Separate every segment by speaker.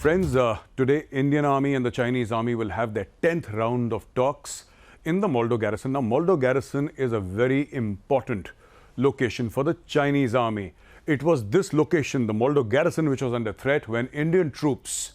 Speaker 1: Friends, today Indian Army and the Chinese Army will have their 10th round of talks in the Moldo Garrison. Now, Moldo Garrison is a very important location for the Chinese Army. It was this location, the Moldo Garrison, which was under threat when Indian troops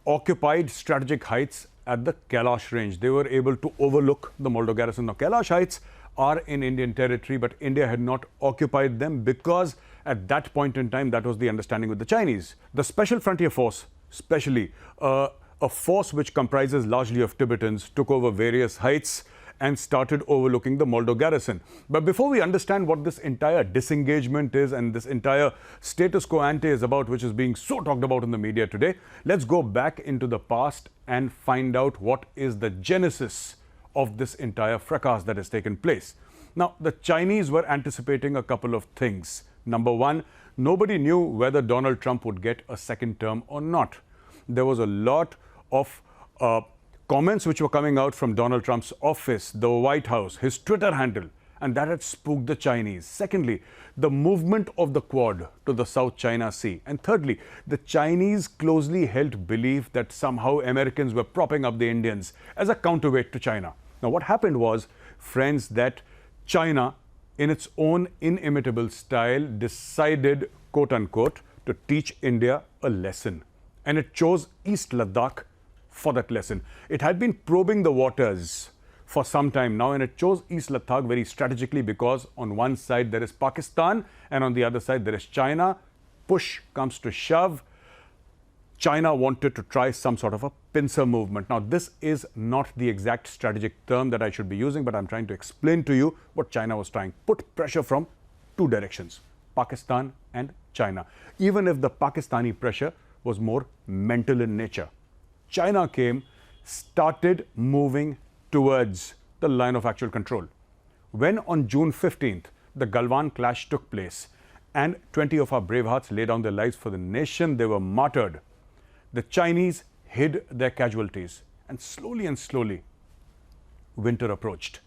Speaker 1: occupied strategic heights at the Kailash range. They were able to overlook the Moldo Garrison. Now, Kailash heights are in Indian territory, but India had not occupied them because at that point in time, that was the understanding with the Chinese. The Special Frontier Force, especially a force which comprises largely of Tibetans, took over various heights and started overlooking the Moldo Garrison. But before we understand what this entire disengagement is and this entire status quo ante is about, which is being so talked about in the media today, let's go back into the past and find out what is the genesis of this entire fracas that has taken place. Now, the Chinese were anticipating a couple of things. Number one, nobody knew whether Donald Trump would get a second term or not. There was a lot of comments which were coming out from Donald Trump's office, the White House, his Twitter handle, and that had spooked the Chinese. Secondly, the movement of the Quad to the South China Sea. And thirdly, the Chinese closely held belief that somehow Americans were propping up the Indians as a counterweight to China. Now, what happened was, friends, that China, in its own inimitable style, decided, quote unquote, to teach India a lesson. And it chose East Ladakh for that lesson. It had been probing the waters for some time now, and it chose East Ladakh very strategically because on one side there is Pakistan and on the other side there is China. Push comes to shove, China wanted to try some sort of a pincer movement. Now, this is not the exact strategic term that I should be using, but I'm trying to explain to you what China was trying. Put pressure from two directions, Pakistan and China. Even if the Pakistani pressure was more mental in nature, China came, started moving towards the line of actual control. When on June 15th, the Galwan clash took place and 20 of our brave hearts laid down their lives for the nation, they were martyred. The Chinese hid their casualties, and slowly, winter approached.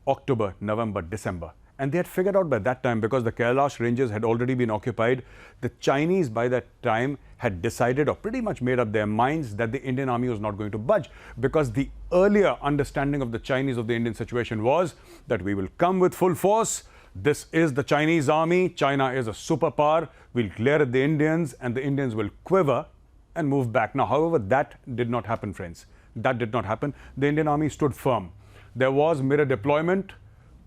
Speaker 1: October, November, December. And they had figured out by that time, because the Kailash ranges had already been occupied, the Chinese by that time had decided or pretty much made up their minds that the Indian Army was not going to budge, because the earlier understanding of the Chinese of the Indian situation was that we will come with full force. This is the Chinese Army. China is a superpower. We'll glare at the Indians and the Indians will quiver and move back. Now, however, that did not happen, friends. That did not happen. The Indian Army stood firm. There was mirror deployment,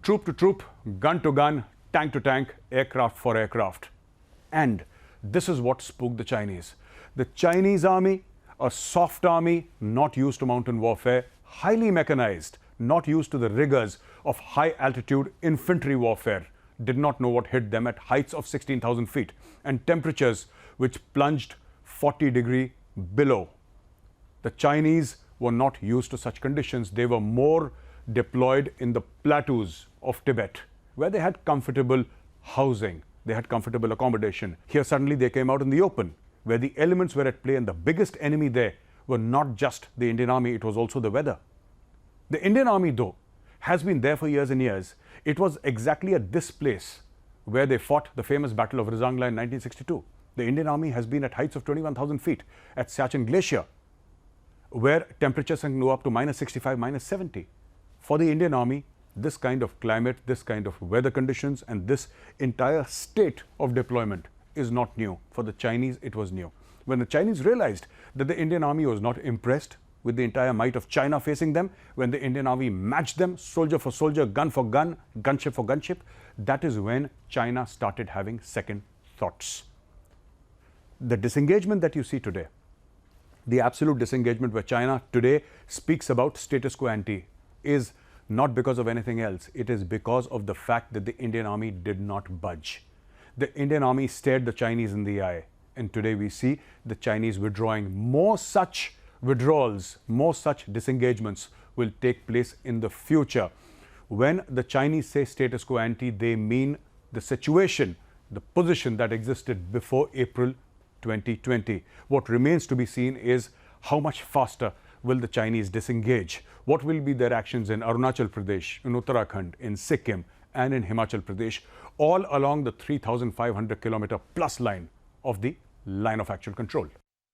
Speaker 1: troop to troop, gun to gun, tank to tank, aircraft for aircraft. And this is what spooked the Chinese. The Chinese Army, a soft army, not used to mountain warfare, highly mechanized, not used to the rigors of high altitude infantry warfare, did not know what hit them at heights of 16,000 feet and temperatures which plunged 40 degrees below. The Chinese were not used to such conditions. They were more deployed in the plateaus of Tibet, where they had comfortable housing, they had comfortable accommodation. Here suddenly they came out in the open, where the elements were at play, and the biggest enemy there were not just the Indian Army, it was also the weather. The Indian Army, though, has been there for years and years. It was exactly at this place where they fought the famous Battle of Rizangla in 1962. The Indian Army has been at heights of 21,000 feet at Siachen Glacier, where temperatures can go up to -65, -70. For the Indian Army, this kind of climate, this kind of weather conditions, and this entire state of deployment is not new. For the Chinese, it was new. When the Chinese realized that the Indian Army was not impressed with the entire might of China facing them, when the Indian Army matched them, soldier for soldier, gun for gun, gunship for gunship, that is when China started having second thoughts. The disengagement that you see today, the absolute disengagement where China today speaks about status quo ante, is not because of anything else. It is because of the fact that the Indian Army did not budge. The Indian Army stared the Chinese in the eye, and today we see the Chinese withdrawing. More such withdrawals, more such disengagements will take place in the future. When the Chinese say status quo ante, they mean the situation, the position that existed before April 2020. What remains to be seen is how much faster will the Chinese disengage? What will be their actions in Arunachal Pradesh, in Uttarakhand, in Sikkim, and in Himachal Pradesh, all along the 3,500 kilometer plus line of the line of actual control?